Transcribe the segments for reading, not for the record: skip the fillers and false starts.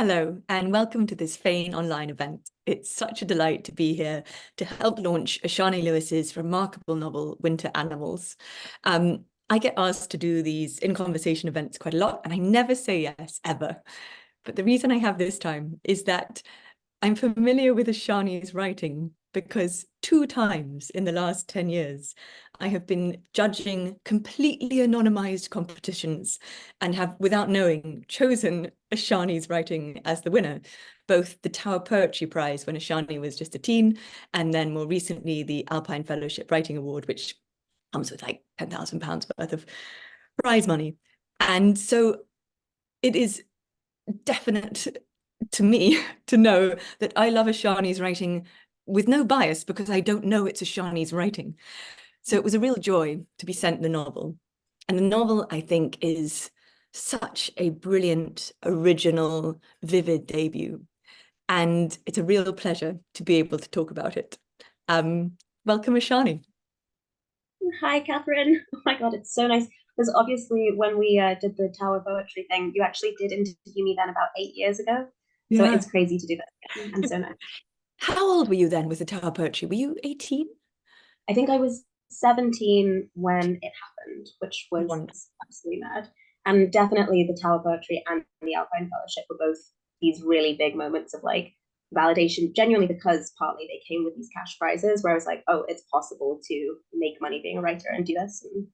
Hello, and welcome to this Fane online event. It's such a delight to be here to help launch Ashani Lewis's remarkable novel, Winter Animals. I get asked to do these in-conversation events quite a lot, and I never say yes, ever. But the reason I have this time is that I'm familiar with Ashani's writing because 2 times in the last 10 years, I have been judging completely anonymized competitions and have, without knowing, chosen Ashani's writing as the winner, both the Tower Poetry Prize when Ashani was just a teen, and then more recently the Alpine Fellowship Writing Award, which comes with like £10,000 worth of prize money. And so it is definite to me to know that I love Ashani's writing with no bias because I don't know it's Ashani's writing. So it was a real joy to be sent the novel. And the novel, I think, is such a brilliant, original, vivid debut. And it's a real pleasure to be able to talk about it. Welcome, Ashani. Hi, Catherine. Oh my God, it's so nice. Because obviously, when we did the Tower Poetry thing, you actually did interview me then about 8 years ago. So Yeah. it's crazy to do that again, and so nice. How old were you then with the Tower Poetry? Were you 18? I think I was 17 when it happened, which was Wonderful. absolutely mad. And definitely the Tower Poetry and the Alpine Fellowship were both these really big moments of like validation, genuinely because partly they came with these cash prizes where I was like, oh, it's possible to make money being a writer and do this. And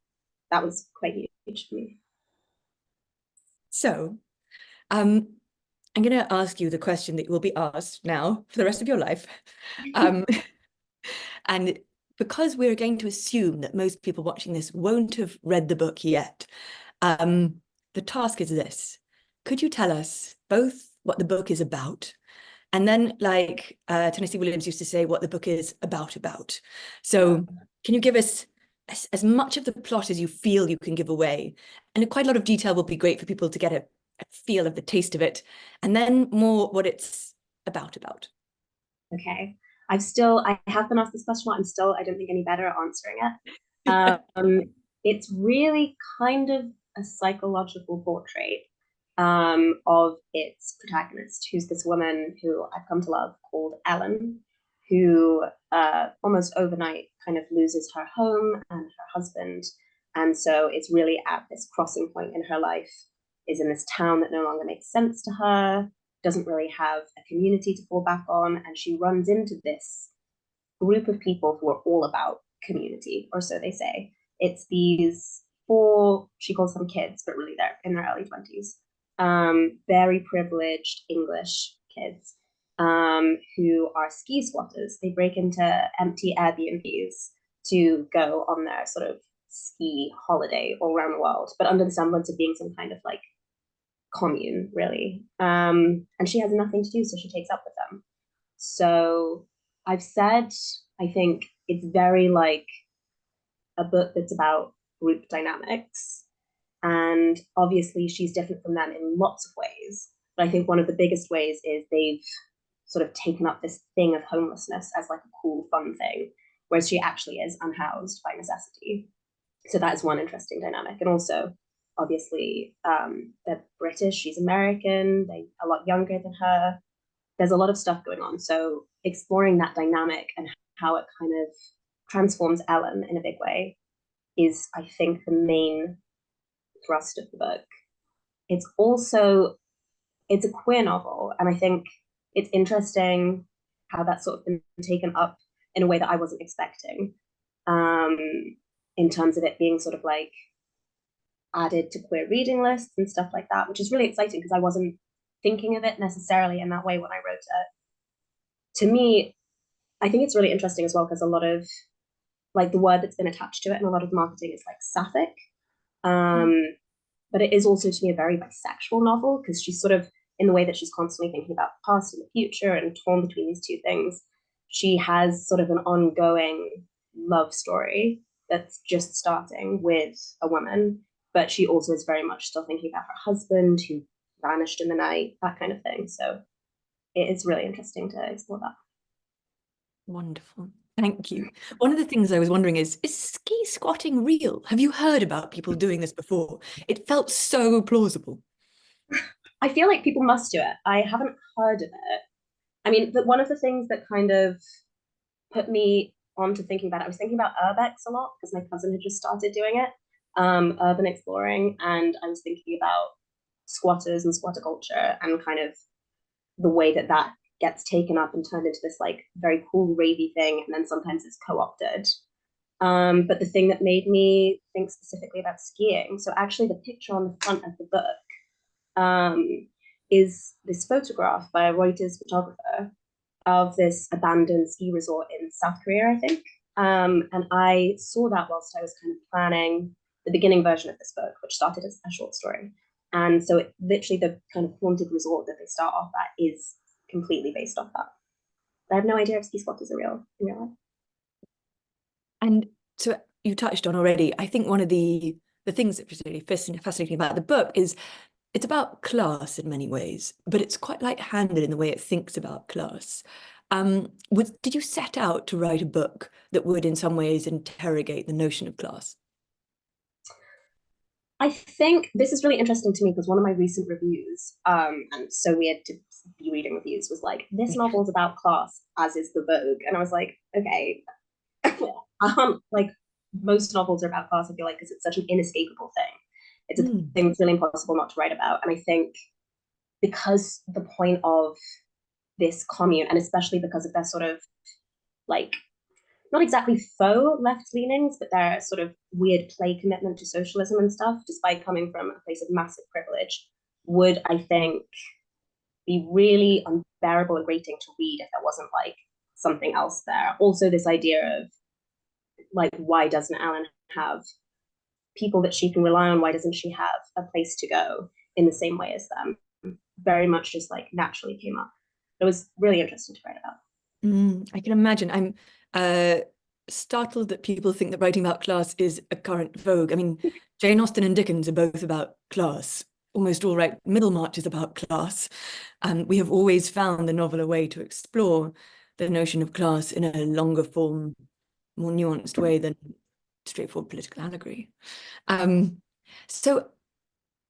that was quite huge for me. So, um, I'm going to ask you the question that you will be asked now for the rest of your life. Um, and because we're going to assume that most people watching this won't have read the book yet, the task is this. Could you tell us both what the book is about, and then, like Tennessee Williams used to say, what the book is about? So can you give us as much of the plot as you feel you can give away? And quite a lot of detail will be great for people to get a feel of the taste of it, and then more what it's about. Okay. I have been asked this question, I don't think any better at answering it. It's really kind of a psychological portrait of its protagonist, who's this woman who I've come to love called Ellen, who almost overnight kind of loses her home and her husband. And so it's really at this crossing point in her life, is in this town that no longer makes sense to her, doesn't really have a community to fall back on, and she runs into this group of people who are all about community, or so they say. It's these four, she calls them kids, but really they're in their early 20s, very privileged English kids who are ski squatters. They break into empty AirBnBs to go on their sort of ski holiday all around the world, but under the semblance of being some kind of like commune, really. And she has nothing to do, so she takes up with them. So I've said, I think it's very like a book that's about group dynamics. And obviously, she's different from them in lots of ways. But I think one of the biggest ways is they've sort of taken up this thing of homelessness as like a cool, fun thing, whereas she actually is unhoused by necessity. So that is one interesting dynamic. And also, obviously, they're British, she's American, they're a lot younger than her. There's a lot of stuff going on. So exploring that dynamic and how it kind of transforms Ellen in a big way is, I think, the main thrust of the book. It's also, it's a queer novel, and I think it's interesting how that's sort of been taken up in a way that I wasn't expecting, um, in terms of it being sort of like added to queer reading lists and stuff like that, which is really exciting because I wasn't thinking of it necessarily in that way when I wrote it. To me, I think it's really interesting as well because a lot of like the word that's been attached to it and a lot of marketing is like sapphic. Um, but it is also to me a very bisexual novel because she's sort of in the way that she's constantly thinking about the past and the future and torn between these two things. She has sort of an ongoing love story that's just starting with a woman, but she also is very much still thinking about her husband who vanished in the night, that kind of thing. So it is really interesting to explore that. Wonderful. Thank you. One of the things I was wondering is ski squatting real? Have you heard about people doing this before? It felt so plausible. I feel like people must do it. I haven't heard of it. I mean, one of the things that kind of put me onto thinking about it, I was thinking about urbex a lot because my cousin had just started doing it, urban exploring, and I was thinking about squatters and squatter culture and kind of the way that that gets taken up and turned into this like very cool ravey thing, and then sometimes it's co-opted. But the thing that made me think specifically about skiing, so actually the picture on the front of the book is this photograph by a Reuters photographer of this abandoned ski resort in South Korea, I think. And I saw that whilst I was kind of planning the beginning version of this book, which started as a short story. And so it literally the kind of haunted resort that they start off at is completely based off that. I have no idea if ski squatters are real in real life. And so you touched on already, I think one of the things that's really fascinating about the book is it's about class in many ways, but it's quite light-handed in the way it thinks about class. Did you set out to write a book that would in some ways interrogate the notion of class? I think this is really interesting to me because one of my recent reviews, and it's so weird to be reading reviews, was like, this novel's about class, as is the Vogue. And I was like, okay, like most novels are about class, I feel like, because it's such an inescapable thing. It's a thing that's really impossible not to write about. And I think because the point of this commune, and especially because of their sort of like not exactly faux left leanings, but their sort of weird play commitment to socialism and stuff, despite coming from a place of massive privilege, would, I think, be really unbearable and grating to read if there wasn't like something else there. Also, this idea of like, why doesn't Ellen have people that she can rely on? Why doesn't she have a place to go in the same way as them? Very much just like naturally came up. It was really interesting to write about. I can imagine. I'm startled that people think that writing about class is a current vogue. I mean, Jane Austen and Dickens are both about class. Almost all right, Middlemarch is about class. We have always found the novel a way to explore the notion of class in a longer form, more nuanced way than straightforward political allegory. So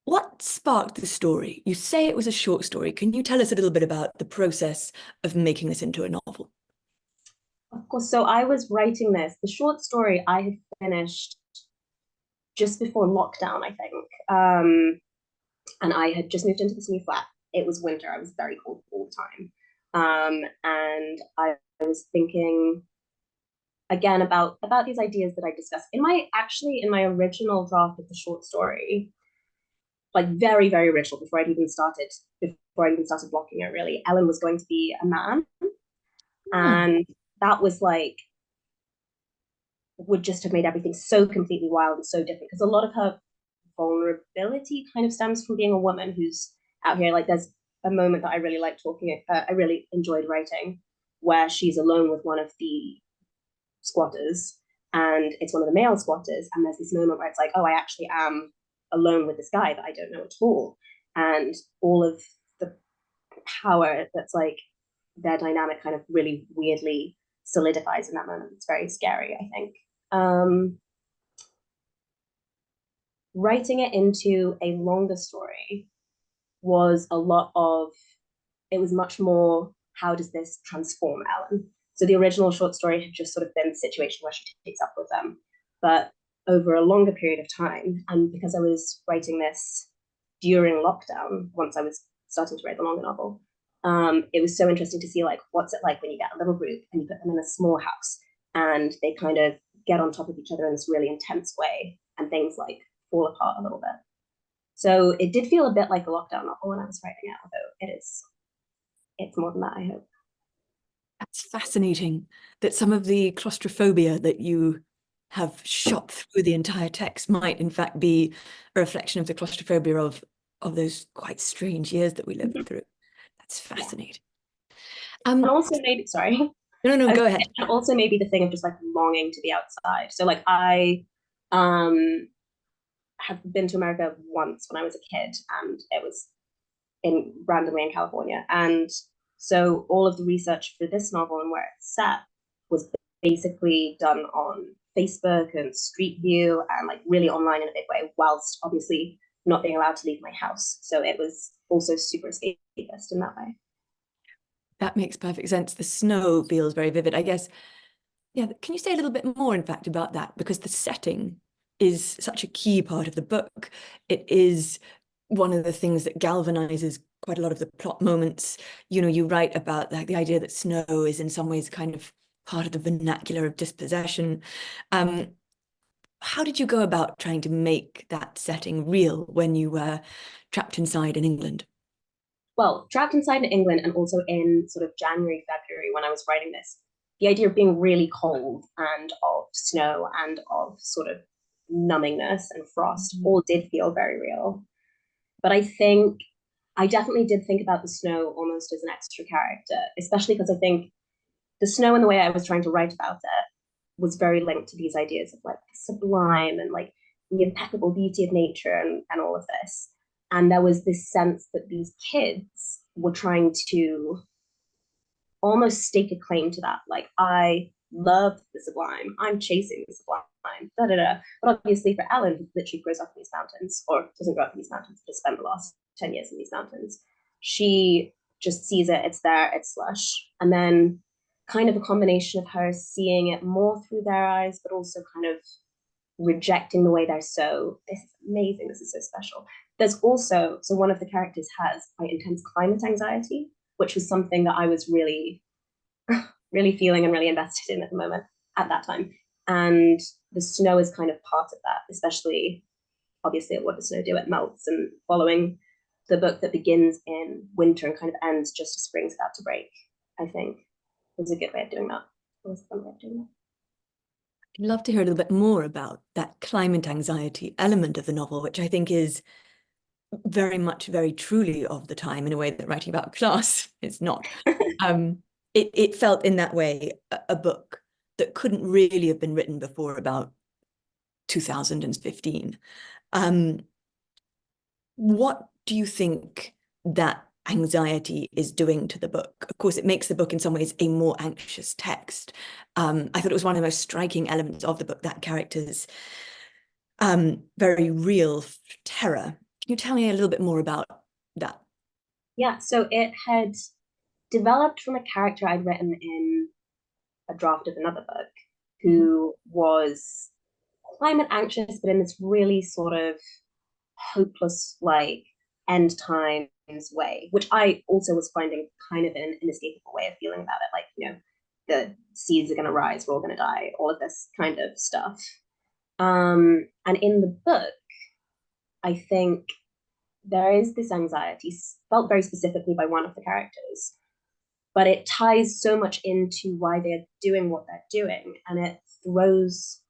what sparked the story? You say it was a short story. Can you tell us a little bit about the process of making this into a novel? Of course. So I was writing this. The short story I had finished just before lockdown, I think. And I had just moved into this new flat. It was winter. I was very cold all the time. And I was thinking again about these ideas that I discussed in my original draft of the short story, like very, very original, before I'd even started blocking it really. Ellen was going to be a man. And that was like, would just have made everything so completely wild and so different, because a lot of her vulnerability kind of stems from being a woman who's out here. Like there's a moment that I really like I really enjoyed writing, where she's alone with one of the squatters, and it's one of the male squatters, and there's this moment where it's like, oh, I actually am alone with this guy that I don't know at all, and all of the power that's like their dynamic kind of really weirdly solidifies in that moment. It's very scary, I think. Writing it into a longer story was it was much more, how does this transform Ellen? So the original short story had just sort of been the situation where she takes up with them. But over a longer period of time, and because I was writing this during lockdown, once I was starting to write the longer novel, it was so interesting to see like, what's it like when you get a little group and you put them in a small house and they kind of get on top of each other in this really intense way, and things like fall apart a little bit. So it did feel a bit like a lockdown novel when I was writing it, although it's more than that, I hope. That's fascinating that some of the claustrophobia that you have shot through the entire text might in fact be a reflection of the claustrophobia of those quite strange years that we lived through. That's fascinating. And also maybe, sorry. No, go ahead. And also maybe the thing of just like longing to be outside. So like I have been to America once when I was a kid, and it was randomly in California. And so all of the research for this novel and where it's set was basically done on Facebook and Street View, and like really online in a big way, whilst obviously not being allowed to leave my house. So it was also super escapist in that way. That makes perfect sense. The snow feels very vivid. I guess, yeah, can you say a little bit more, in fact, about that? Because the setting is such a key part of the book. It is one of the things that galvanizes quite a lot of the plot moments. You know, you write about like the idea that snow is in some ways kind of part of the vernacular of dispossession. How did you go about trying to make that setting real when you were trapped inside in England? Well, trapped inside in England and also in sort of January, February when I was writing this, the idea of being really cold and of snow and of sort of numbingness and frost all did feel very real. But I think I definitely did think about the snow almost as an extra character, especially because I think the snow and the way I was trying to write about it was very linked to these ideas of like sublime and like the impeccable beauty of nature and all of this. And there was this sense that these kids were trying to almost stake a claim to that. Like, I love the sublime. I'm chasing the sublime. Da, da, da. But obviously, for Ellen, who literally grows up in these mountains, or doesn't grow up in these mountains, but has spent the last 10 years in these mountains, she just sees it. It's there. It's slush. And then kind of a combination of her seeing it more through their eyes, but also kind of rejecting the way they're so, this is amazing. This is so special. There's also, so one of the characters has quite intense climate anxiety, which was something that I was really, really feeling and really invested in at the moment at that time. And the snow is kind of part of that, especially obviously what does snow do? It melts, and following the book that begins in winter and kind of ends just as spring's about to break, I think was a good way of doing that. It was a fun way of doing that. I'd love to hear a little bit more about that climate anxiety element of the novel, which I think is very much, very truly of the time in a way that writing about class is not. It felt in that way a book that couldn't really have been written before about 2015. What do you think that anxiety is doing to the book? Of course, it makes the book in some ways a more anxious text. I thought it was one of the most striking elements of the book, that character's very real terror. Can you tell me a little bit more about that? Yeah, so it had developed from a character I'd written in a draft of another book who was climate anxious, but in this really sort of hopeless, like end times way, which I also was finding kind of an inescapable way of feeling about it. Like, you know, the seas are going to rise, we're all going to die, all of this kind of stuff. And in the book, I think there is this anxiety felt very specifically by one of the characters, but it ties so much into why they're doing what they're doing, and it throws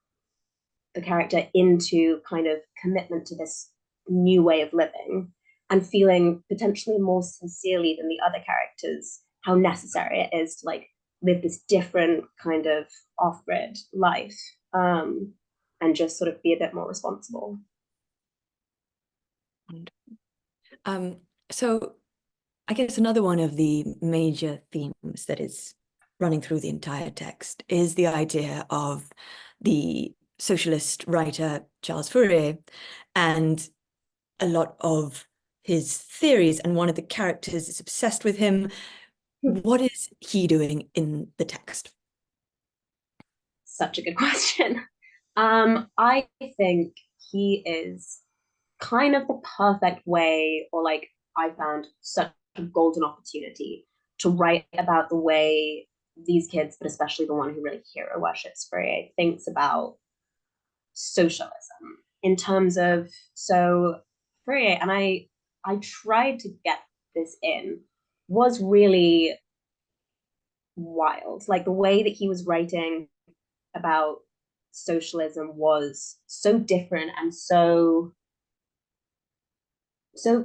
the character into kind of commitment to this new way of living and feeling potentially more sincerely than the other characters how necessary it is to like live this different kind of off-grid life, and just sort of be a bit more responsible. So I guess another one of the major themes that is running through the entire text is the idea of the socialist writer Charles Fourier and a lot of his theories, and one of the characters is obsessed with him. What is he doing in the text? Such a good question. I think he is kind of the perfect way, or like I found such a golden opportunity to write about the way these kids, but especially the one who really hero worships Fourier, thinks about socialism in terms of, so Fourier, and I tried to get this in, was really wild. Like the way that he was writing about socialism was so different and so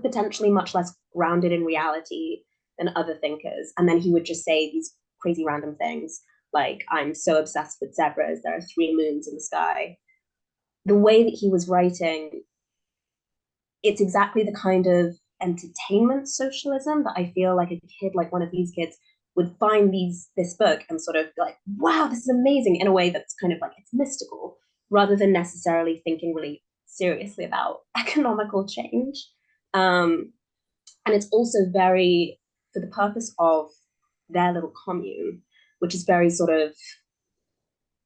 potentially much less grounded in reality than other thinkers. And then he would just say these crazy random things like, I'm so obsessed with zebras, there are 3 moons in the sky. The way that he was writing, it's exactly the kind of entertainment socialism that I feel like a kid, like one of these kids, would find this book and sort of be like, wow, this is amazing, in a way that's kind of like, it's mystical, rather than necessarily thinking really seriously about economical change. And it's also very, for the purpose of their little commune, which is very sort of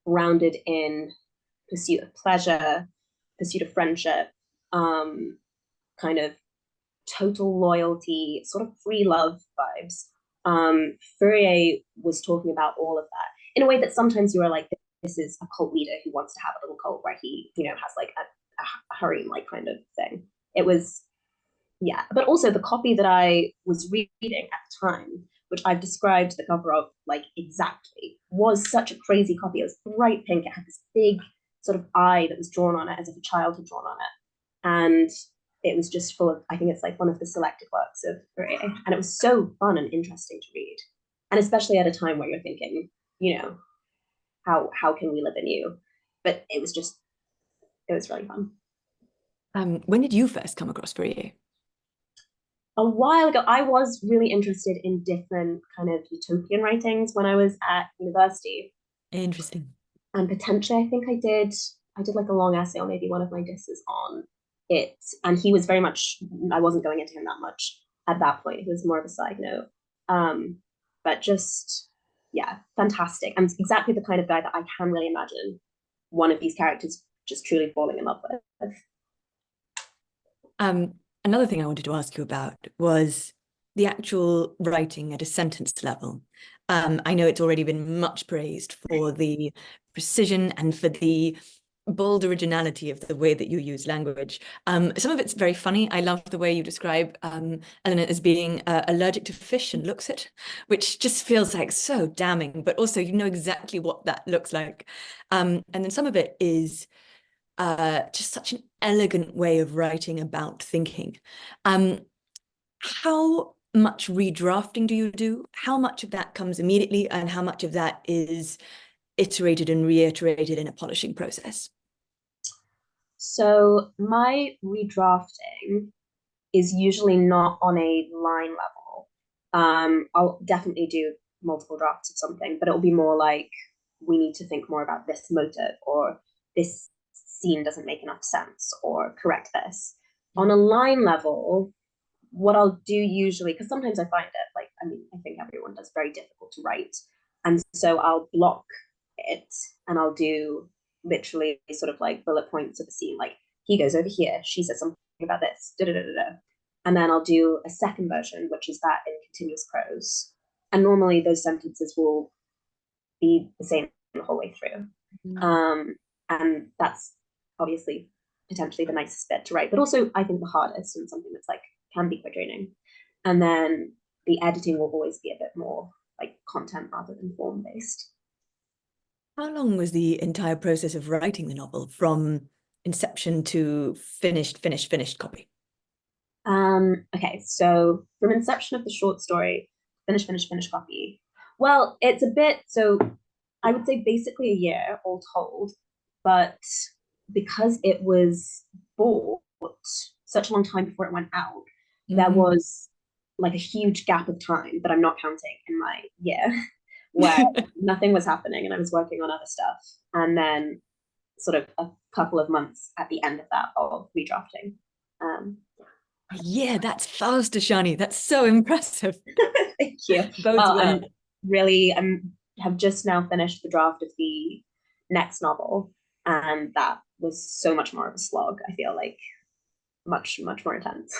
grounded in pursuit of pleasure, pursuit of friendship, kind of total loyalty, sort of free love vibes. Fourier was talking about all of that in a way that sometimes you are like, this is a cult leader who wants to have a little cult where he, has like a harem like kind of thing. It was, yeah. But also the copy that I was reading at the time, which I've described the cover of like exactly, was such a crazy copy. It was bright pink. It had this big sort of eye that was drawn on it as if a child had drawn on it. And it was just full of, I think it's like one of the selected works of Fourier. And it was so fun and interesting to read. And especially at a time where you're thinking, how can we live anew? But it was really fun. When did you first come across Fourier? A while ago. I was really interested in different kind of utopian writings when I was at university. Interesting. And potentially, I think I did like a long essay or maybe one of my disses on it. And he was very much, I wasn't going into him that much at that point. He was more of a side note. But just, yeah, fantastic. And exactly the kind of guy that I can really imagine one of these characters just truly falling in love with. Another thing I wanted to ask you about was the actual writing at a sentence level. I know it's already been much praised for the precision and for the bold originality of the way that you use language. Some of it's very funny. I love the way you describe Elen as being allergic to fish and looks it, which just feels like so damning, but also you know exactly what that looks like. And then some of it is just such an elegant way of writing about thinking. How much redrafting do you do? How much of that comes immediately and how much of that is iterated and reiterated in a polishing process? So my redrafting is usually not on a line level. I'll definitely do multiple drafts of something, but it'll be more like we need to think more about this motive, or this scene doesn't make enough sense, or correct this. On a line level, what I'll do usually, because sometimes I find it like, I think everyone does, very difficult to write. And so I'll block it and I'll do literally sort of like bullet points of a scene, like he goes over here, she says something about this, da da da da. And then I'll do a second version, which is that in continuous prose. And normally those sentences will be the same the whole way through. And that's obviously potentially the nicest bit to write, but also I think the hardest and something that's like can be quite draining. And then the editing will always be a bit more like content rather than form based. How long was the entire process of writing the novel from inception to finished copy? Okay, so from inception of the short story, finish copy. Well, it's a bit, so I would say basically a year all told, but because it was bought such a long time before it went out, there was like a huge gap of time that I'm not counting in my year where nothing was happening and I was working on other stuff. And then sort of a couple of months at the end of that of redrafting. Yeah, that's fast, Ashani. That's so impressive. Thank you. Well, I'm have just now finished the draft of the next novel, and that was so much more of a slog. I feel like much more intense.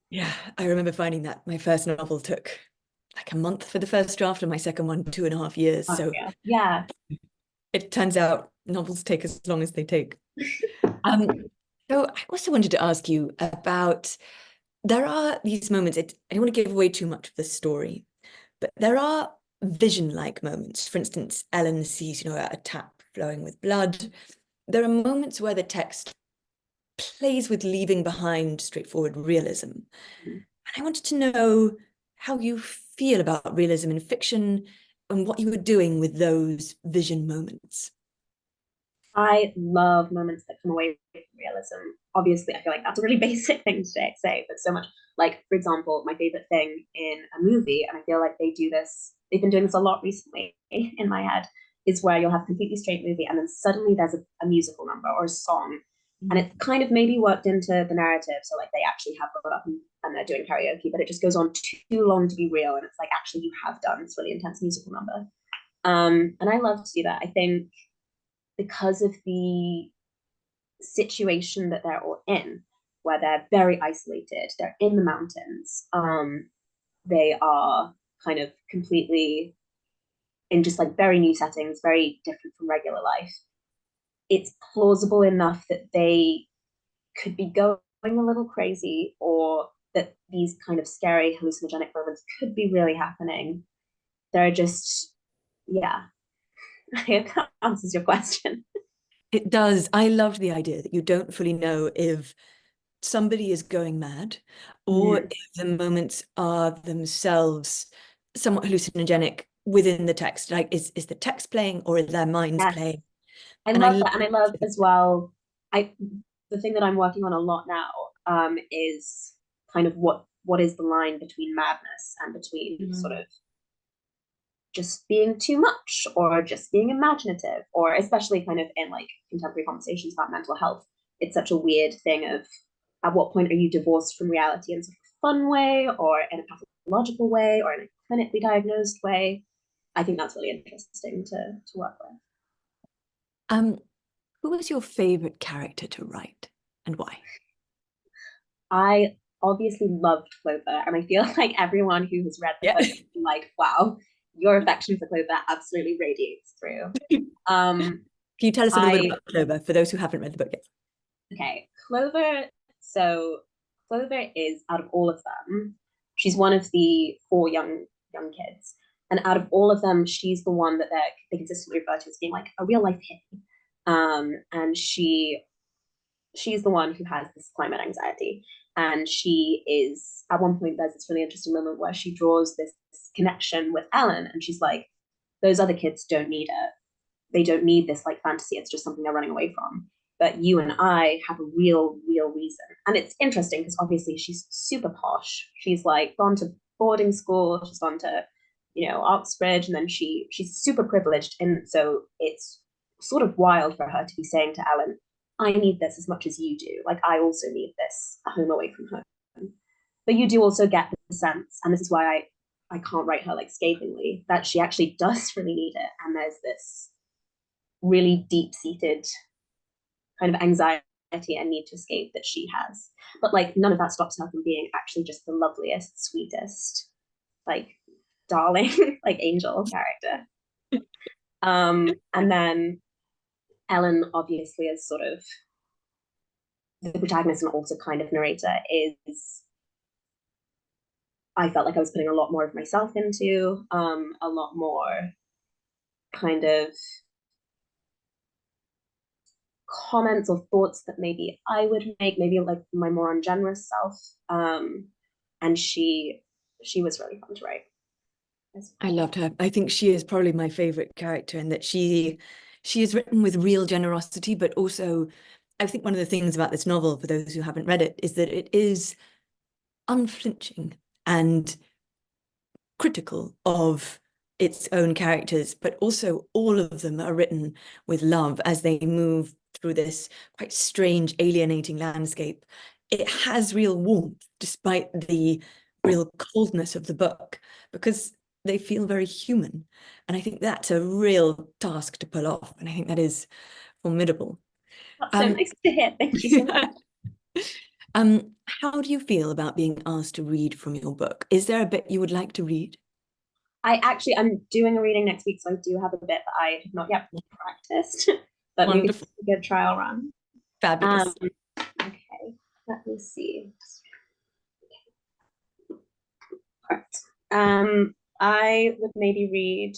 Yeah, I remember finding that my first novel took like a month for the first draft and my second one 2.5 years. So yeah, it turns out novels take as long as they take. So I also wanted to ask you about, there are these moments, I don't want to give away too much of the story, but there are vision-like moments. For instance, Ellen sees, a tap flowing with blood. There are moments where the text plays with leaving behind straightforward realism. And I wanted to know how you feel about realism in fiction and what you were doing with those vision moments. I love moments that come away with realism. Obviously, I feel like that's a really basic thing to say, but so much. Like, for example, my favorite thing in a movie, and I feel like they've been doing this a lot recently in my head, is where you'll have a completely straight movie and then suddenly there's a musical number or a song And it's kind of maybe worked into the narrative. So like they actually have got up and they're doing karaoke, but it just goes on too long to be real. And it's like, actually, you have done this really intense musical number. And I love to do that. I think because of the situation that they're all in, where they're very isolated, they're in the mountains, they are kind of completely in just like very new settings, very different from regular life. It's plausible enough that they could be going a little crazy, or that these kind of scary hallucinogenic moments could be really happening. They're just, yeah. I hope that answers your question. It does. I love the idea that you don't fully know if somebody is going mad or if the moments are themselves somewhat hallucinogenic within the text. Like, is the text playing or is their minds Yes. playing? I And love that. And I love as well, the thing that I'm working on a lot now is kind of what is the line between madness and between sort of just being too much or just being imaginative, or especially kind of in like contemporary conversations about mental health. It's such a weird thing of at what point are you divorced from reality in sort of a fun way or in a pathological way or in a clinically diagnosed way. I think that's really interesting to work with. Who was your favorite character to write and why? I obviously loved Clover, and I feel like everyone who has read the book is like, wow, your affection for Clover absolutely radiates through. Can you tell us a little bit about Clover for those who haven't read the book yet? Okay, Clover. So Clover is, out of all of them, she's one of the four young kids, and out of all of them, she's the one that they consistently refer to as being like a real life hippie. And she's the one who has this climate anxiety, and she is at one point there's this really interesting moment where she draws this connection with Ellen, and she's like, those other kids don't need it, they don't need this like fantasy, it's just something they're running away from, but you and I have a real reason. And it's interesting because obviously she's super posh, she's like gone to boarding school, she's gone to Oxbridge, and then she's super privileged, and so it's sort of wild for her to be saying to Ellen, I need this as much as you do. Like, I also need this home away from home. But you do also get the sense, and this is why I can't write her like scathingly, that she actually does really need it. And there's this really deep-seated kind of anxiety and need to escape that she has. But like none of that stops her from being actually just the loveliest, sweetest, like darling, like angel character. And then Ellen obviously is sort of the protagonist and also kind of narrator, is I felt like I was putting a lot more of myself into, a lot more kind of comments or thoughts that maybe I would make, maybe like my more ungenerous self. And she was really fun to write. I loved her. I think she is probably my favorite character, in that she is written with real generosity, but also I think one of the things about this novel, for those who haven't read it, is that it is unflinching and critical of its own characters, but also all of them are written with love as they move through this quite strange, alienating landscape. It has real warmth despite the real coldness of the book, because they feel very human. And I think that's a real task to pull off. And I think that is formidable. That's so nice to hear. Thank you so much. How do you feel about being asked to read from your book? Is there a bit you would like to read? I'm doing a reading next week, so I do have a bit that I have not yet practiced, but maybe it's a good trial run. Fabulous. Okay, let me see. Right. I would maybe read.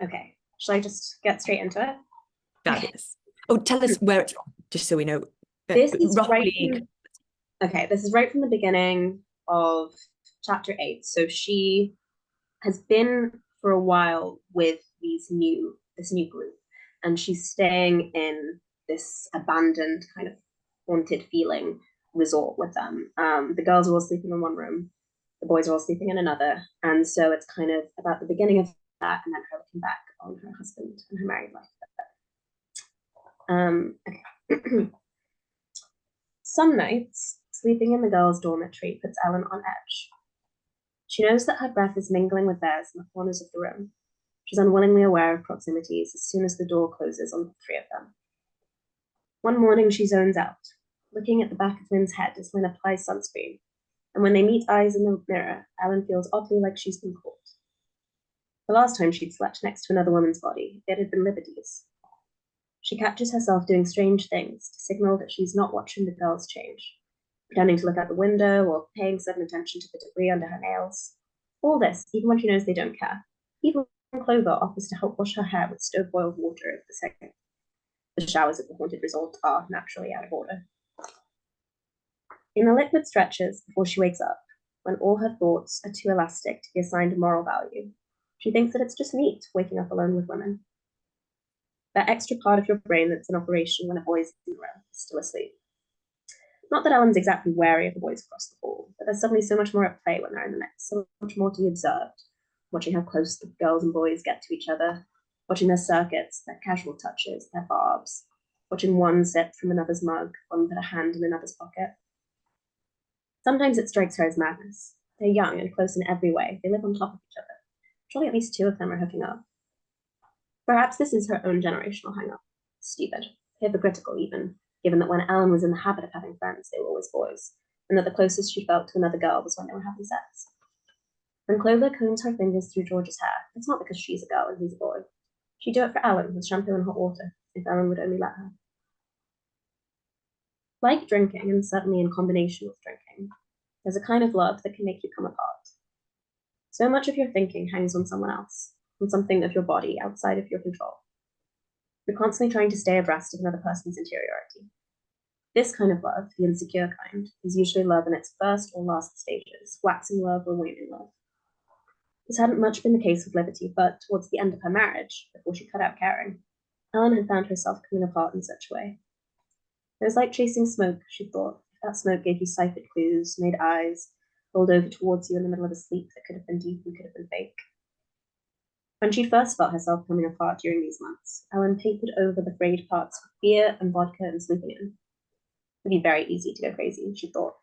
Okay, shall I just get straight into it? Fabulous. Oh, tell us where it's from, just so we know. This is roughly. Okay, this is right from the beginning of chapter 8. So she has been for a while with this new group, and she's staying in this abandoned kind of haunted feeling resort with them. The girls are all sleeping in one room, the boys are all sleeping in another, and so it's kind of about the beginning of that, and then her looking back on her husband and her married life. Okay. Some nights, sleeping in the girls' dormitory puts Ellen on edge. She knows that her breath is mingling with theirs in the corners of the room. She's unwillingly aware of proximities as soon as the door closes on the three of them. One morning, she zones out, looking at the back of Lynn's head as Lynn applies sunscreen. And when they meet eyes in the mirror, Ellen feels oddly like she's been caught. The last time she'd slept next to another woman's body, it had been liberties. She catches herself doing strange things to signal that she's not watching the girls change, pretending to look out the window or paying sudden attention to the debris under her nails. All this, even when she knows they don't care. Even when Clover offers to help wash her hair with stove-boiled water at the sink. The showers at the haunted resort are naturally out of order. In the liquid stretches before she wakes up, when all her thoughts are too elastic to be assigned a moral value, she thinks that it's just neat waking up alone with women. That extra part of your brain that's in operation when a boy's in the room is still asleep. Not that Ellen's exactly wary of the boys across the hall, but there's suddenly so much more at play when they're in the mix, so much more to be observed, watching how close the girls and boys get to each other, watching their circuits, their casual touches, their barbs, watching one sip from another's mug, one put a hand in another's pocket. Sometimes it strikes her as madness. They're young and close in every way. They live on top of each other. Surely at least two of them are hooking up. Perhaps this is her own generational hang-up. Stupid, hypocritical even, given that when Ellen was in the habit of having friends, they were always boys, and that the closest she felt to another girl was when they were having sex. When Clover combs her fingers through George's hair, it's not because she's a girl and he's a boy. She'd do it for Ellen with shampoo and hot water, if Ellen would only let her. Like drinking, and certainly in combination with drinking, there's a kind of love that can make you come apart. So much of your thinking hangs on someone else, on something of your body outside of your control. You're constantly trying to stay abreast of another person's interiority. This kind of love, the insecure kind, is usually love in its first or last stages, waxing love or waning love. This hadn't much been the case with Liberty, but towards the end of her marriage, before she cut out caring, Ellen had found herself coming apart in such a way. It was like chasing smoke, she thought. If that smoke gave you siphoned clues, made eyes, rolled over towards you in the middle of a sleep that could have been deep and could have been fake. When she first felt herself coming apart during these months, Ellen papered over the frayed parts with beer and vodka and sleeping in. It would be very easy to go crazy, she thought.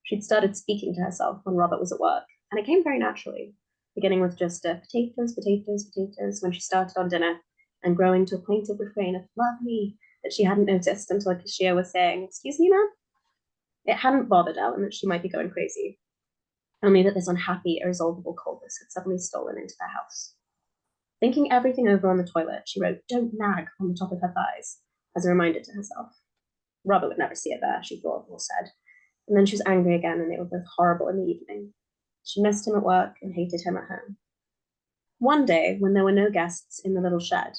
She'd started speaking to herself when Robert was at work, and it came very naturally, beginning with just potatoes, potatoes, potatoes when she started on dinner, and growing to a plaintive refrain of love me that she hadn't noticed until a cashier was saying, excuse me, ma'am? It hadn't bothered Ellen that she might be going crazy, only that this unhappy, irresolvable coldness had suddenly stolen into their house. Thinking everything over on the toilet, she wrote, don't nag on the top of her thighs, as a reminder to herself. Robert would never see it there, she thought or said, and then she was angry again and they were both horrible in the evening. She missed him at work and hated him at home. One day, when there were no guests in the little shed,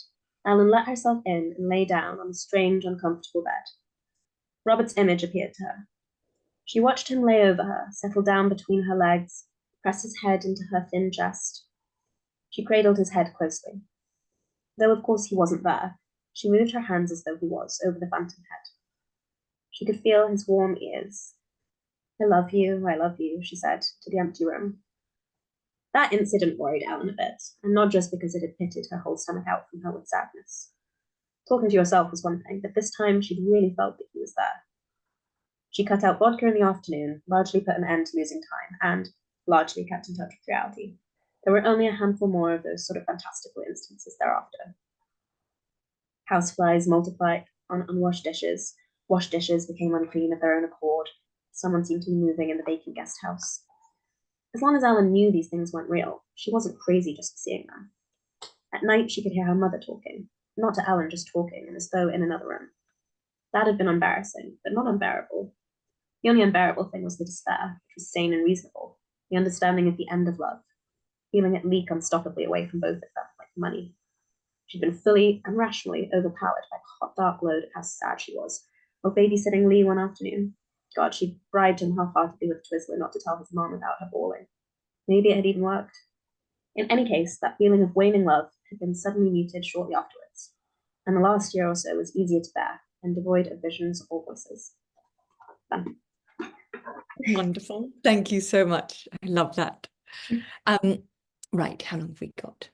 Ellen let herself in and lay down on the strange, uncomfortable bed. Robert's image appeared to her. She watched him lay over her, settle down between her legs, press his head into her thin chest. She cradled his head closely. Though of course he wasn't there, she moved her hands as though he was, over the phantom head. She could feel his warm ears. I love you, she said, to the empty room. That incident worried Ellen a bit, and not just because it had pitted her whole stomach out from her with sadness. Talking to yourself was one thing, but this time she'd really felt that he was there. She cut out vodka in the afternoon, largely put an end to losing time, and largely kept in touch with reality. There were only a handful more of those sort of fantastical instances thereafter. Houseflies multiplied on unwashed dishes. Washed dishes became unclean of their own accord. Someone seemed to be moving in the vacant guest house. As long as Ellen knew these things weren't real, she wasn't crazy just for seeing them. At night, she could hear her mother talking, not to Ellen, just talking, and as though in another room. That had been embarrassing, but not unbearable. The only unbearable thing was the despair, which was sane and reasonable, the understanding of the end of love, feeling it leak unstoppably away from both of them, like money. She'd been fully and rationally overpowered by the hot, dark load of how sad she was, while babysitting Lee one afternoon. God, she'd bribed him half-heartedly with Twizzler not to tell his mom about her bawling. Maybe it had even worked. In any case, that feeling of waning love had been suddenly muted shortly afterwards, and the last year or so was easier to bear and devoid of visions or voices. Done. Wonderful. Thank you so much. I love that. Right, how long have we got?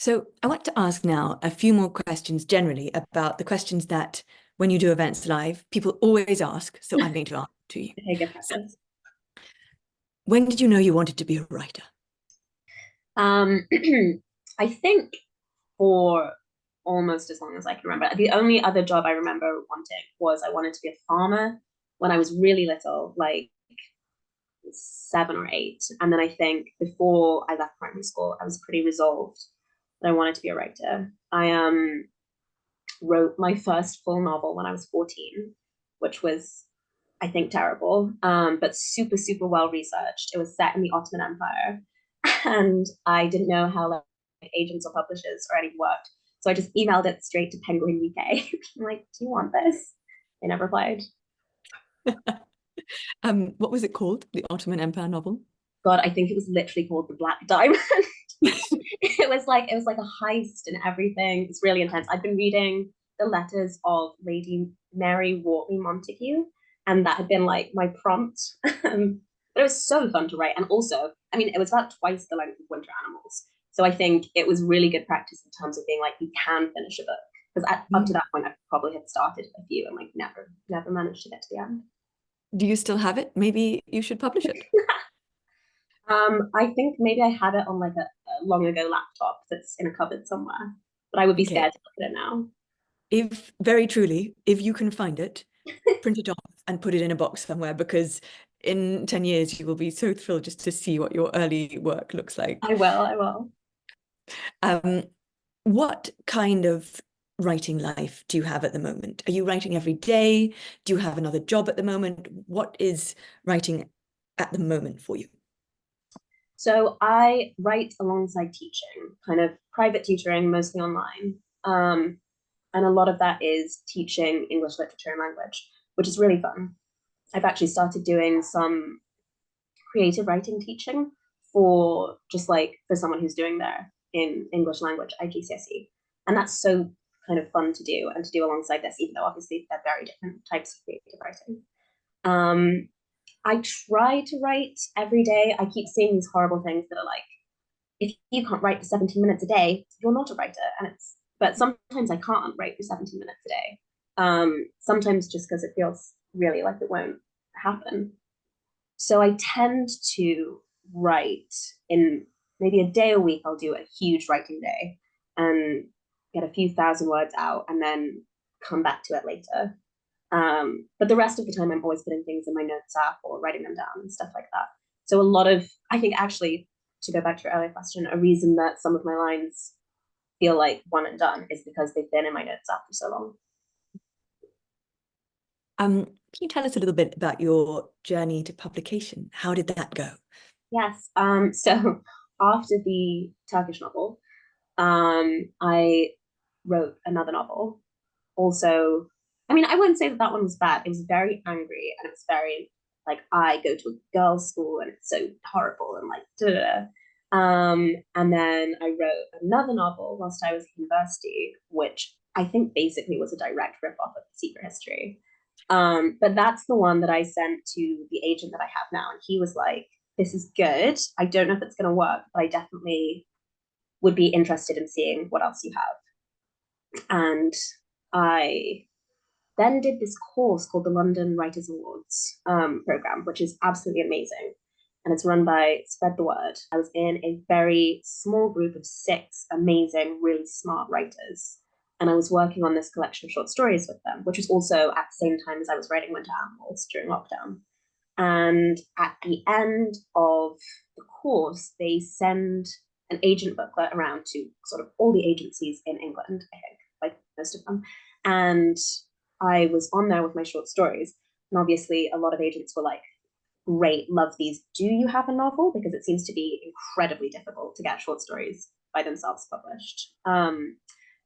So I want to ask now a few more questions generally about the questions that when you do events live, people always ask. So I'm going to ask to you. Okay, good So practice. when did you know you wanted to be a writer? Um, I think for almost as long as I can remember. The only other job I remember wanting was I wanted to be a farmer when I was really little, like 7 or 8. And then I think before I left primary school, I was pretty resolved that I wanted to be a writer. I wrote my first full novel when I was 14, which was, I think, terrible, but super, super well researched. It was set in the Ottoman Empire, and I didn't know how like agents or publishers or anything worked. So I just emailed it straight to Penguin UK. I'm like, do you want this? They never replied. What was it called? The Ottoman Empire novel? God, I think it was literally called The Black Diamond. It was like a heist and everything. It's really intense. I've been reading the letters of Lady Mary Wortley Montagu, and that had been like my prompt. But it was so fun to write. And also, I mean, it was about twice the length of Winter Animals. So I think it was really good practice in terms of being like, you can finish a book. Because up to that point, I probably had started a few and like never managed to get to the end. Do you still have it? Maybe you should publish it. I think maybe I have it on like a long ago laptop that's in a cupboard somewhere, but I would be Okay. scared to look at it now. If very truly, if you can find it, print it off and put it in a box somewhere because in 10 years you will be so thrilled just to see what your early work looks like. I will. Um, what kind of writing life do you have at the moment? Are you writing every day? Do you have another job at the moment? What is writing at the moment for you? So I write alongside teaching, kind of private tutoring, mostly online. And a lot of that is teaching English literature and language, which is really fun. I've actually started doing some creative writing teaching for just like for someone who's doing their in English language IGCSE. And that's so kind of fun to do and to do alongside this, even though obviously they're very different types of creative writing. Um, I try to write every day. I keep seeing these horrible things that are like, if you can't write for 17 minutes a day, you're not a writer. But sometimes I can't write for 17 minutes a day. Sometimes just because it feels really like it won't happen. So I tend to write in maybe a day a week. I'll do a huge writing day and get a few thousand words out and then come back to it later. But the rest of the time, I'm always putting things in my notes app or writing them down and stuff like that. So a lot of, I think actually, to go back to your earlier question, a reason that some of my lines feel like one and done is because they've been in my notes app for so long. Can you tell us a little bit about your journey to publication? How did that go? Yes. So after the Turkish novel, I wrote another novel. Also, I mean, I wouldn't say that that one was bad. It was very angry and it was very like I go to a girls' school and it's so horrible and like da. And then I wrote another novel whilst I was at university, which I think basically was a direct rip off of The Secret History. But that's the one that I sent to the agent that I have now, and he was like, "This is good. I don't know if it's going to work, but I definitely would be interested in seeing what else you have." And I then did this course called the London Writers Awards program, which is absolutely amazing. And it's run by Spread the Word. I was in a very small group of 6 amazing, really smart writers. And I was working on this collection of short stories with them, which was also at the same time as I was writing Winter Animals during lockdown. And at the end of the course, they send an agent booklet around to sort of all the agencies in England, I think, like most of them. And I was on there with my short stories. And obviously, a lot of agents were like, great, love these. Do you have a novel? Because it seems to be incredibly difficult to get short stories by themselves published.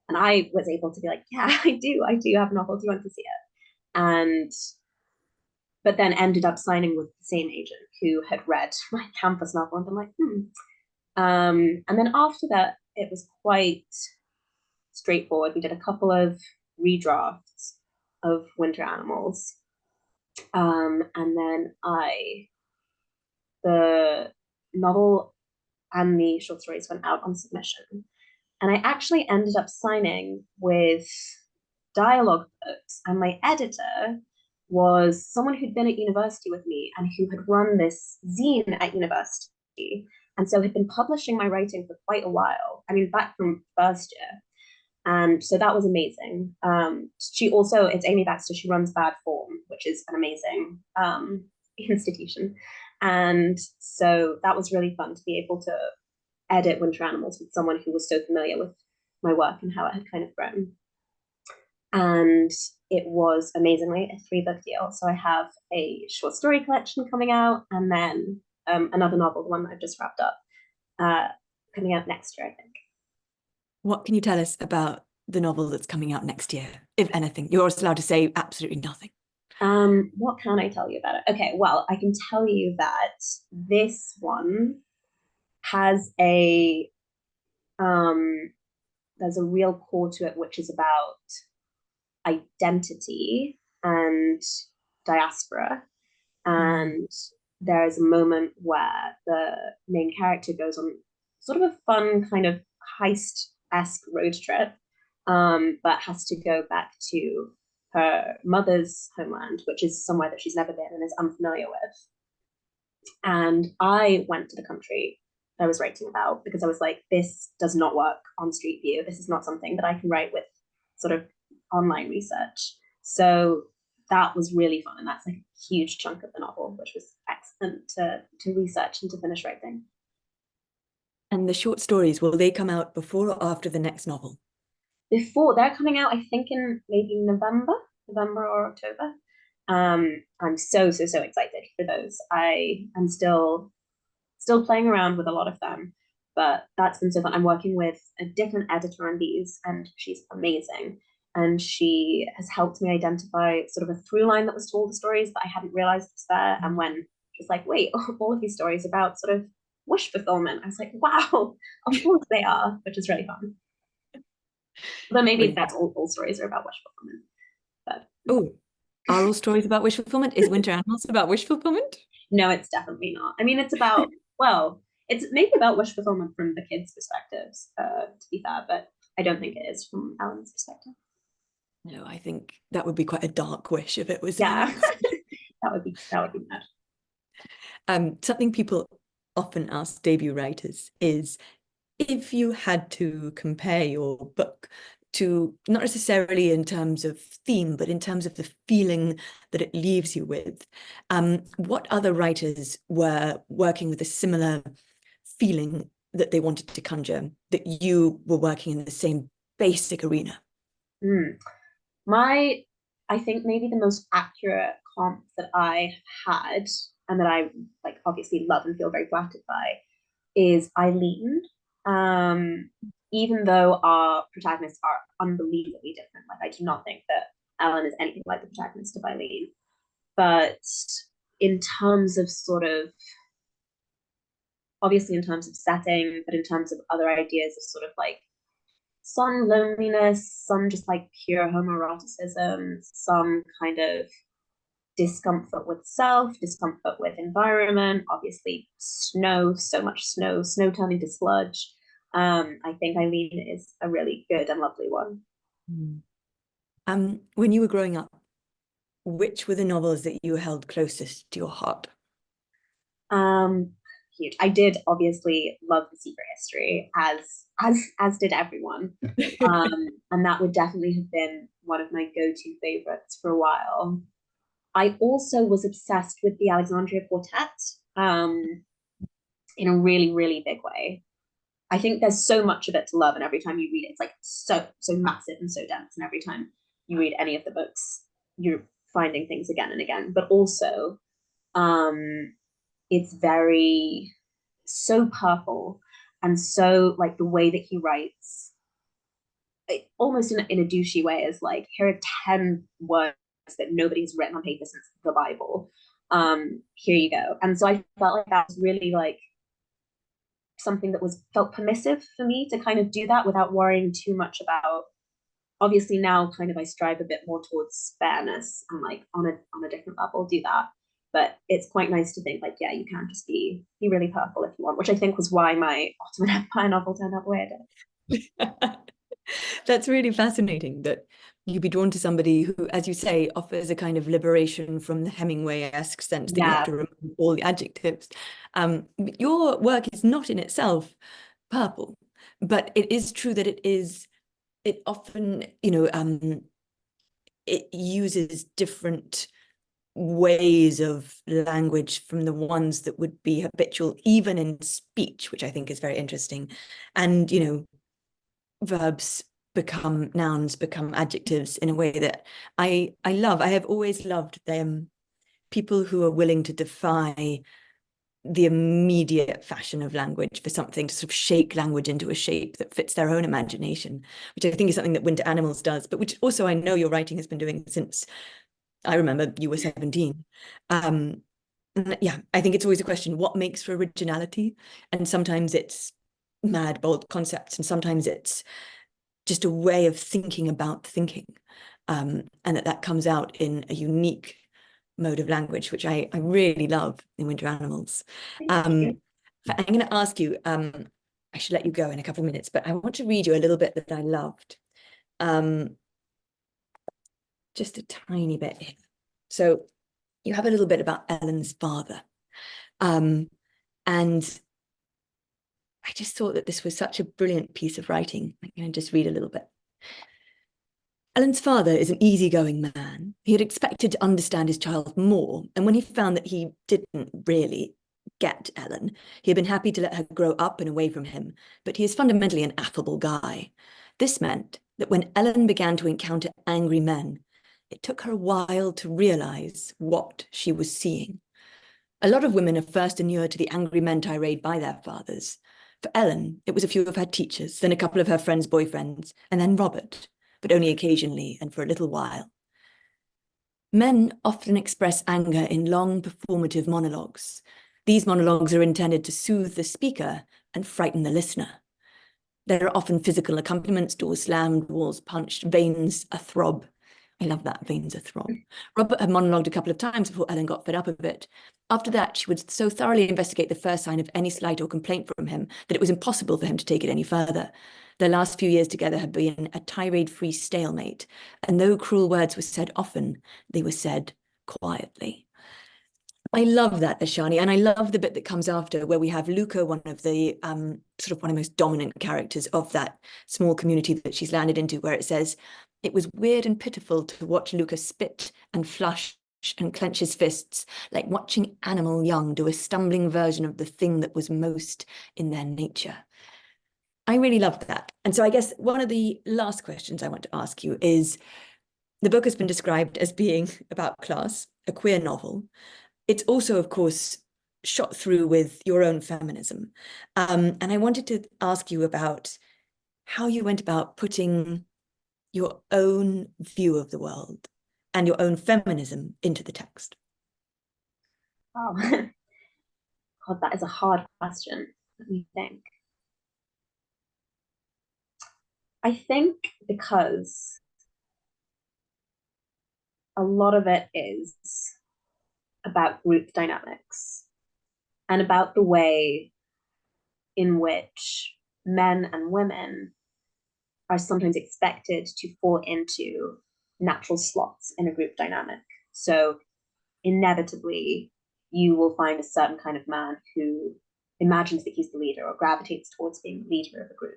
And I was able to be like, yeah, I do have a novel. Do you want to see it? And but then ended up signing with the same agent who had read my campus novel and been like, and then after that, it was quite straightforward. We did a couple of redrafts of Winter Animals. And then the novel and the short stories went out on submission. And I actually ended up signing with dialogue books, and my editor was someone who'd been at university with me and who had run this zine at university, and so had been publishing my writing for quite a while. I mean, back from first year. And so that was amazing. She also, it's Amy Baxter, she runs Bad Form, which is an amazing institution. And so that was really fun to be able to edit Winter Animals with someone who was so familiar with my work and how it had kind of grown. And it was amazingly a 3-book deal. So I have a short story collection coming out, and then another novel, the one that I've just wrapped up, coming out next year, I think. What can you tell us about the novel that's coming out next year, if anything? You're also allowed to say absolutely nothing. What can I tell you about it? Okay, well, I can tell you that this one has there's a real core to it, which is about identity and diaspora. And there's a moment where the main character goes on sort of a fun kind of heist-esque road trip, but has to go back to her mother's homeland, which is somewhere that she's never been and is unfamiliar with. And I went to the country that I was writing about because I was like, this does not work on Street View. This is not something that I can write with sort of online research. So that was really fun. And that's like a huge chunk of the novel, which was excellent to research and to finish writing. And the short stories, will they come out before or after the next novel? Before, they're coming out, I think in maybe November or October. I'm so excited for those. I am still playing around with a lot of them, but that's been so fun. I'm working with a different editor on these, and she's amazing. And she has helped me identify sort of a through line that was to all the stories that I hadn't realized was there. And when she's like, wait, all of these stories about sort of wish fulfillment, I was like, wow, of course they are, which is really fun. But maybe that's all stories are about wish fulfillment. But oh, are all stories about wish fulfillment? Is Winter Animals about wish fulfillment? No, it's definitely not. I mean, it's about, well, it's maybe about wish fulfillment from the kids' perspectives, to be fair, but I don't think it is from Ellen's perspective. No, I think that would be quite a dark wish if it was. Yeah, that would be bad. Something people often ask debut writers is, if you had to compare your book to, not necessarily in terms of theme, but in terms of the feeling that it leaves you with, what other writers were working with a similar feeling that they wanted to conjure, that you were working in the same basic arena? I think maybe the most accurate comp that I had, and that I like obviously love and feel very flattered by, is Eileen. Even though our protagonists are unbelievably different, like I do not think that Ellen is anything like the protagonist of Eileen, but in terms of sort of, obviously in terms of setting, but in terms of other ideas of sort of like some loneliness, some just like pure homoeroticism, some kind of discomfort with self, discomfort with environment, obviously snow, so much snow turning to sludge. I think Eileen is a really good and lovely one. When you were growing up, which were the novels that you held closest to your heart? Huge. I did obviously love The Secret History, as did everyone. And that would definitely have been one of my go-to favorites for a while. I also was obsessed with the Alexandria Quartet, in a really, really big way. I think there's so much of it to love, and every time you read it, it's like so massive and so dense. And every time you read any of the books, you're finding things again and again. But also, it's very so purple, and so like the way that he writes, almost in a douchey way, is like, here are 10 words that nobody's written on paper since the Bible. Here you go. And so I felt like that was really like something that felt permissive for me to kind of do that without worrying too much about, obviously now kind of I strive a bit more towards fairness and like on a different level do that. But it's quite nice to think like, yeah, you can just be really purple if you want, which I think was why my Ottoman Empire novel turned out the way it did. That's really fascinating that you'd be drawn to somebody who, as you say, offers a kind of liberation from the Hemingway-esque sense that you have Yeah. to remove all the adjectives. Your work is not in itself purple, but it is true that it often, it uses different ways of language from the ones that would be habitual, even in speech, which I think is very interesting. And, verbs become nouns, become adjectives in a way that I love. I have always loved them, people who are willing to defy the immediate fashion of language for something, to sort of shake language into a shape that fits their own imagination, which I think is something that Winter Animals does, but which also I know your writing has been doing since I remember you were 17. Yeah, I think it's always a question, what makes for originality? And sometimes it's mad, bold concepts, and sometimes it's just a way of thinking about thinking. And that comes out in a unique mode of language, which I really love in Winter Animals. I'm going to ask you, I should let you go in a couple of minutes, but I want to read you a little bit that I loved. Just a tiny bit here. So you have a little bit about Ellen's father. And I just thought that this was such a brilliant piece of writing. I'm going to just read a little bit. Ellen's father is an easygoing man. He had expected to understand his child more, and when he found that he didn't really get Ellen, he had been happy to let her grow up and away from him, but he is fundamentally an affable guy. This meant that when Ellen began to encounter angry men, it took her a while to realize what she was seeing. A lot of women are first inured to the angry men tirade by their fathers. For Ellen, it was a few of her teachers, then a couple of her friends' boyfriends, and then Robert, but only occasionally and for a little while. Men often express anger in long performative monologues. These monologues are intended to soothe the speaker and frighten the listener. There are often physical accompaniments, doors slammed, walls punched, veins a-throb. I love that, veins a-throb. Robert had monologued a couple of times before Ellen got fed up of it. After that, she would so thoroughly investigate the first sign of any slight or complaint from him that it was impossible for him to take it any further. Their last few years together had been a tirade-free stalemate, and though cruel words were said often, they were said quietly. I love that, Ashani, and I love the bit that comes after where we have Luca, one of the sort of one of the most dominant characters of that small community that she's landed into, where it says, it was weird and pitiful to watch Luca spit and flush and clench his fists, like watching animal young do a stumbling version of the thing that was most in their nature. I really loved that. And so I guess one of the last questions I want to ask you is, the book has been described as being about class, a queer novel. It's also, of course, shot through with your own feminism. And I wanted to ask you about how you went about putting your own view of the world and your own feminism into the text. Oh, God, that is a hard question. Let me think. I think because a lot of it is about group dynamics and about the way in which men and women are sometimes expected to fall into natural slots in a group dynamic. So inevitably, you will find a certain kind of man who imagines that he's the leader or gravitates towards being the leader of a group.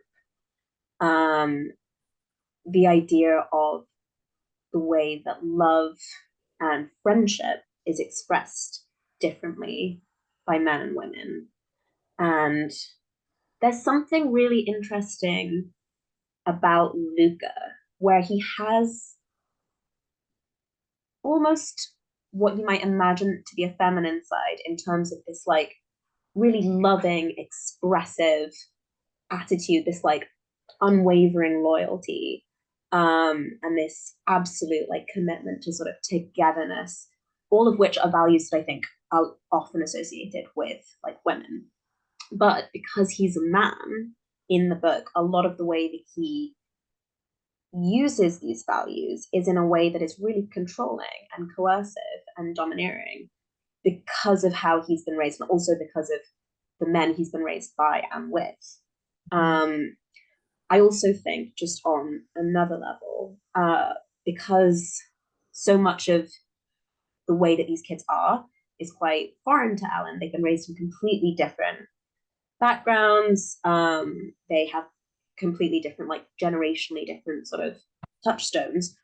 The idea of the way that love and friendship is expressed differently by men and women. And there's something really interesting about Luca, where he has almost what you might imagine to be a feminine side in terms of this like really loving, expressive attitude, this like unwavering loyalty, and this absolute like commitment to sort of togetherness, all of which are values that I think are often associated with like women. But because he's a man in the book, a lot of the way that he uses these values is in a way that is really controlling and coercive and domineering because of how he's been raised and also because of the men he's been raised by and with. I also think, just on another level, because so much of the way that these kids are is quite foreign to Ellen. They've been raised in completely different backgrounds. They have completely different, like generationally different sort of touchstones.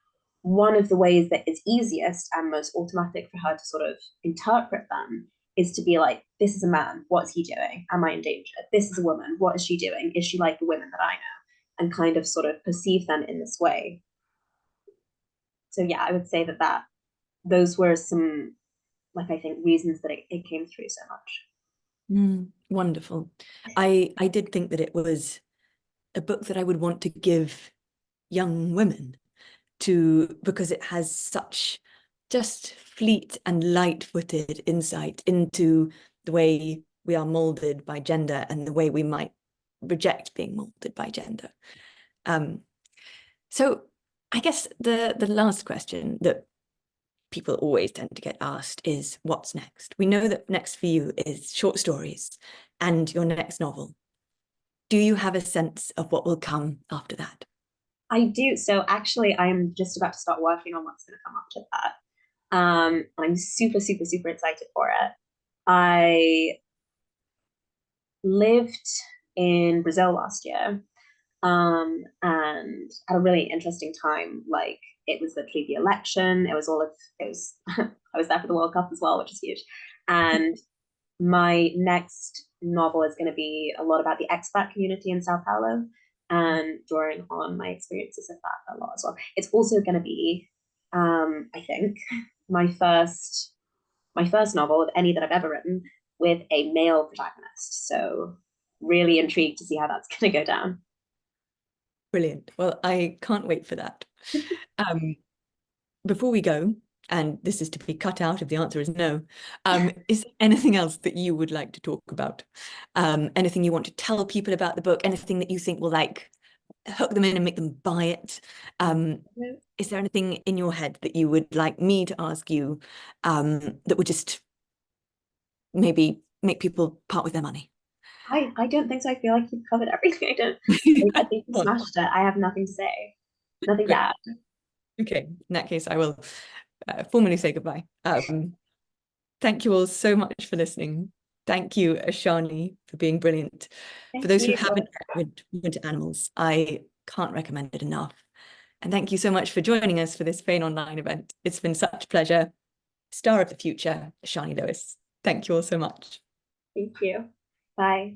One of the ways that is easiest and most automatic for her to sort of interpret them is to be like, this is a man, what's he doing? Am I in danger? This is a woman, what is she doing? Is she like the women that I know? And kind of sort of perceive them in this way. So yeah, I would say that those were some, like, I think reasons that it came through so much. Wonderful. I did think that it was a book that I would want to give young women to, because it has such just fleet and light-footed insight into the way we are molded by gender and the way we might reject being molded by gender. So I guess the last question that people always tend to get asked is, what's next? We know that next for you is short stories and your next novel. Do you have a sense of what will come after that? I do. So actually, I'm just about to start working on what's going to come after that. I'm super, super, super excited for it. I lived in Brazil last year, and had a really interesting time. Like, it was literally the election. It was I was there for the World Cup as well, which is huge. And my next novel is going to be a lot about the expat community in Sao Paulo and drawing on my experiences of that a lot as well. It's also going to be, I think, my first novel of any that I've ever written with a male protagonist. So really intrigued to see how that's going to go down. Brilliant. Well, I can't wait for that. Before we go, and this is to be cut out if the answer is no, is there anything else that you would like to talk about? Anything you want to tell people about the book? Anything that you think will like hook them in and make them buy it? Is there anything in your head that you would like me to ask you that would just maybe make people part with their money? I don't think so. I feel like you've covered everything. I think you smashed it. I have nothing to say. Nothing to add. Okay, in that case, I will formally say goodbye. Thank you all so much for listening. Thank you, Ashani, for being brilliant. For those who haven't read Winter Animals, I can't recommend it enough. And thank you so much for joining us for this Fane Online event. It's been such a pleasure. Star of the future, Ashani Lewis. Thank you all so much. Thank you. Bye.